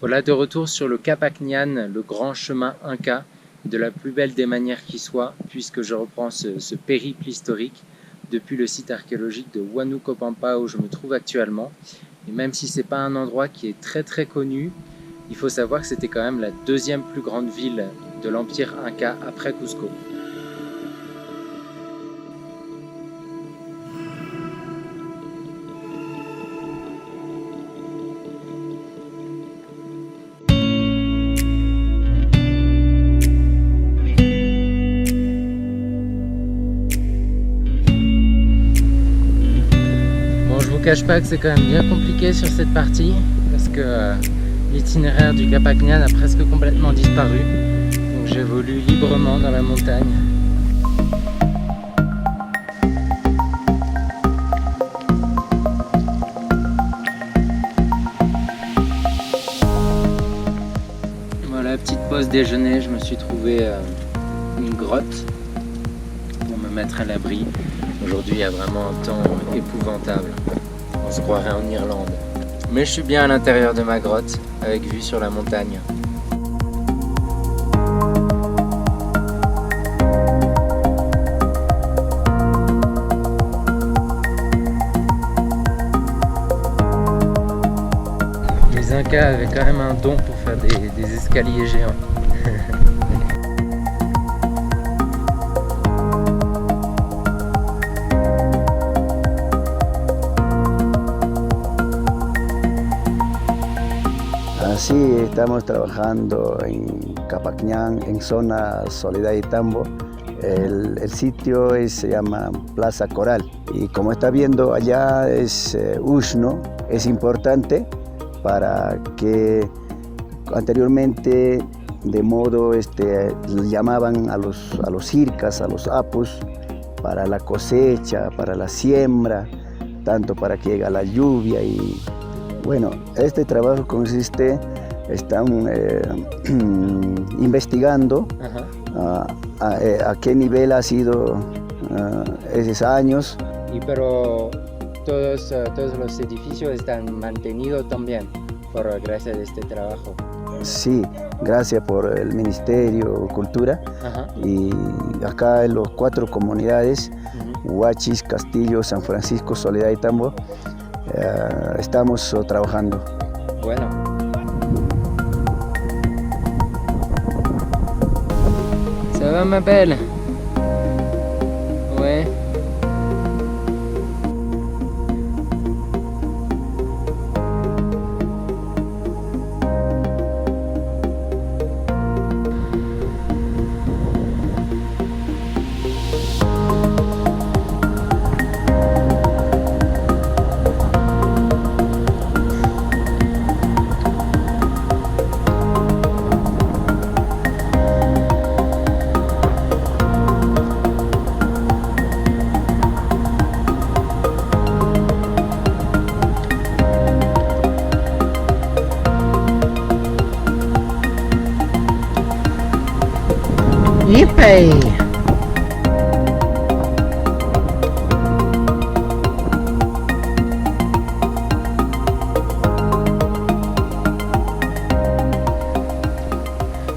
Voilà, de retour sur le Cap Acñan, le grand chemin Inca, de la plus belle des manières qui soit, puisque je reprends ce périple historique depuis le site archéologique de Huánuco Pampa où je me trouve actuellement. Et même si c'est pas un endroit qui est très connu, il faut savoir que c'était quand même la deuxième plus grande ville de l'Empire Inca après Cusco. Je vous cache pas que c'est quand même bien compliqué sur cette partie parce que l'itinéraire du Cap Acñan a presque complètement disparu, donc j'évolue librement dans la montagne. Voilà, petite pause déjeuner, je me suis trouvé une grotte pour me mettre à l'abri. Aujourd'hui il y a vraiment un temps épouvantable, on se croirait en Irlande. Mais je suis bien à l'intérieur de ma grotte, avec vue sur la montagne. Les Incas avaient quand même un don pour faire des escaliers géants. Sí, estamos trabajando en Cap Acñan, en zona Soledad y Tambo. El sitio se llama Plaza Coral y como está viendo allá es ushno, es importante para que anteriormente de modo llamaban a los circas, a los apus para la cosecha, para la siembra, tanto para que llegue la lluvia y bueno, este trabajo consiste, están investigando a qué nivel ha sido esos años. Y pero todos los edificios están mantenidos también gracias a este trabajo. Sí, gracias por el Ministerio de Cultura. Y acá en las 4 comunidades, Huachis, Castillo, San Francisco, Soledad y Tambo, estamos trabajando. Bueno. Ça va ma belle? Ouais. Yippee!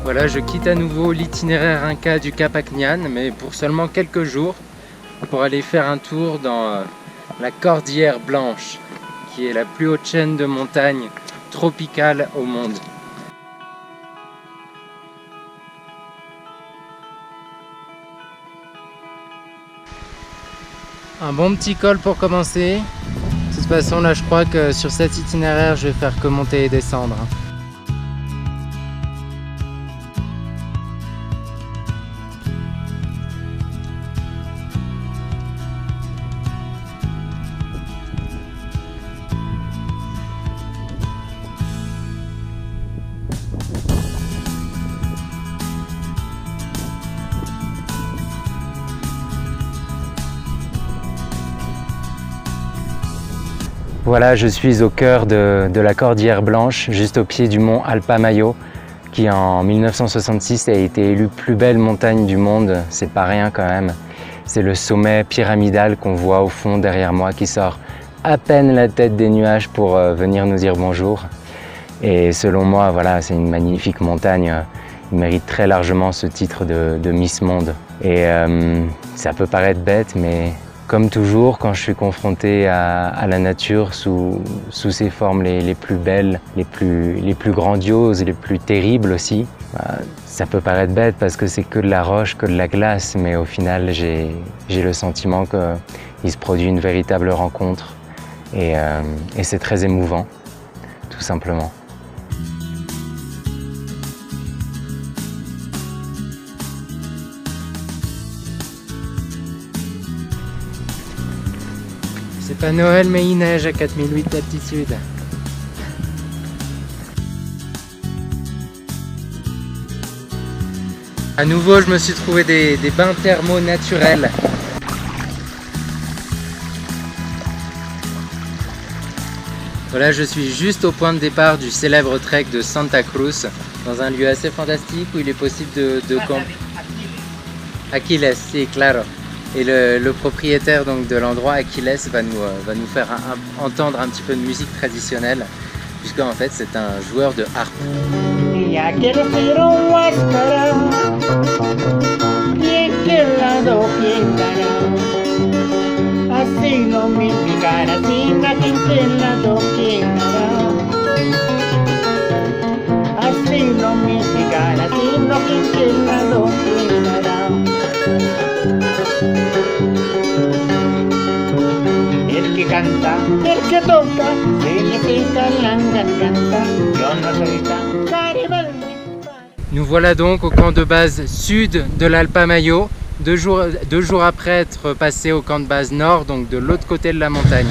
Voilà, je quitte à nouveau l'itinéraire Inca du Cap Acñan, mais pour seulement quelques jours, pour aller faire un tour dans la Cordillère Blanche, qui est la plus haute chaîne de montagnes tropicales au monde. Un bon petit col pour commencer. De toute façon, là, je crois que sur cet itinéraire, je vais faire que monter et descendre. Voilà, je suis au cœur de la Cordillère Blanche, juste au pied du mont Alpamayo, qui en 1966 a été élu plus belle montagne du monde. C'est pas rien quand même. C'est le sommet pyramidal qu'on voit au fond derrière moi qui sort à peine la tête des nuages pour venir nous dire bonjour. Et selon moi, voilà, c'est une magnifique montagne. Il mérite très largement ce titre de Miss Monde. Et ça peut paraître bête, mais comme toujours, quand je suis confronté à la nature sous ses formes les plus belles, les plus grandioses, les plus terribles aussi, ça peut paraître bête parce que c'est que de la roche, que de la glace, mais au final, j'ai le sentiment qu'il se produit une véritable rencontre et c'est très émouvant, tout simplement. C'est pas Noël, mais il neige à 4008 d'altitude. À nouveau, je me suis trouvé des bains thermaux naturels. Voilà, je suis juste au point de départ du célèbre trek de Santa Cruz, dans un lieu assez fantastique où il est possible de camper. Aquiles, sí, claro. Et le propriétaire donc, de l'endroit, Aquiles, va nous faire entendre un petit peu de musique traditionnelle, puisqu'en fait c'est un joueur de harpe. Nous voilà donc au camp de base sud de l'Alpamayo, deux jours après être passé au camp de base nord, donc de l'autre côté de la montagne.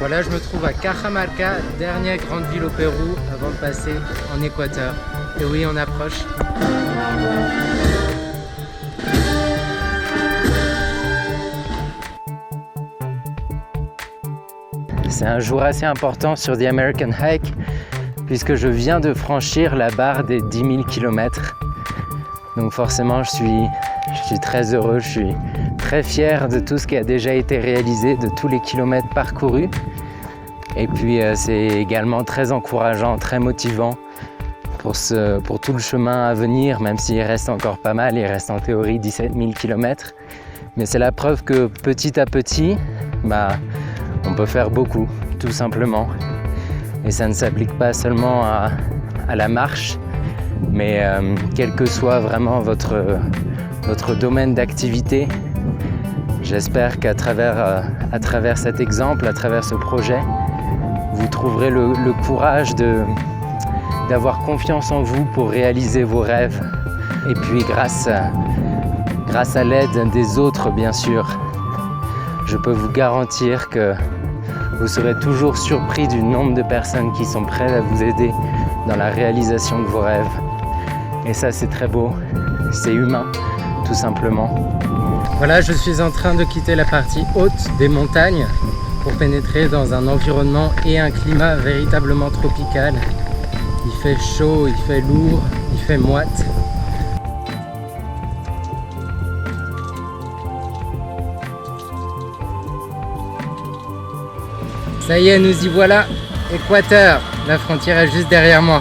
Voilà, je me trouve à Cajamarca, dernière grande ville au Pérou, avant de passer en Équateur. Et oui, on approche. C'est un jour assez important sur The American Hike, puisque je viens de franchir la barre des 10 000 km. Donc forcément, je suis très heureux, je suis très fier de tout ce qui a déjà été réalisé, de tous les kilomètres parcourus. Et puis c'est également très encourageant, très motivant pour tout le chemin à venir, même s'il reste encore pas mal, il reste en théorie 17 000 km. Mais c'est la preuve que petit à petit, on peut faire beaucoup, tout simplement. Et ça ne s'applique pas seulement à la marche, mais quel que soit vraiment votre domaine d'activité, j'espère qu'à travers cet exemple, à travers ce projet, vous trouverez le courage d'avoir confiance en vous pour réaliser vos rêves. Et puis grâce à l'aide des autres, bien sûr, je peux vous garantir que vous serez toujours surpris du nombre de personnes qui sont prêtes à vous aider dans la réalisation de vos rêves. Et ça, c'est très beau, c'est humain, tout simplement. Voilà, je suis en train de quitter la partie haute des montagnes pour pénétrer dans un environnement et un climat véritablement tropical. Il fait chaud, il fait lourd, il fait moite. Ça y est, nous y voilà, Équateur. La frontière est juste derrière moi.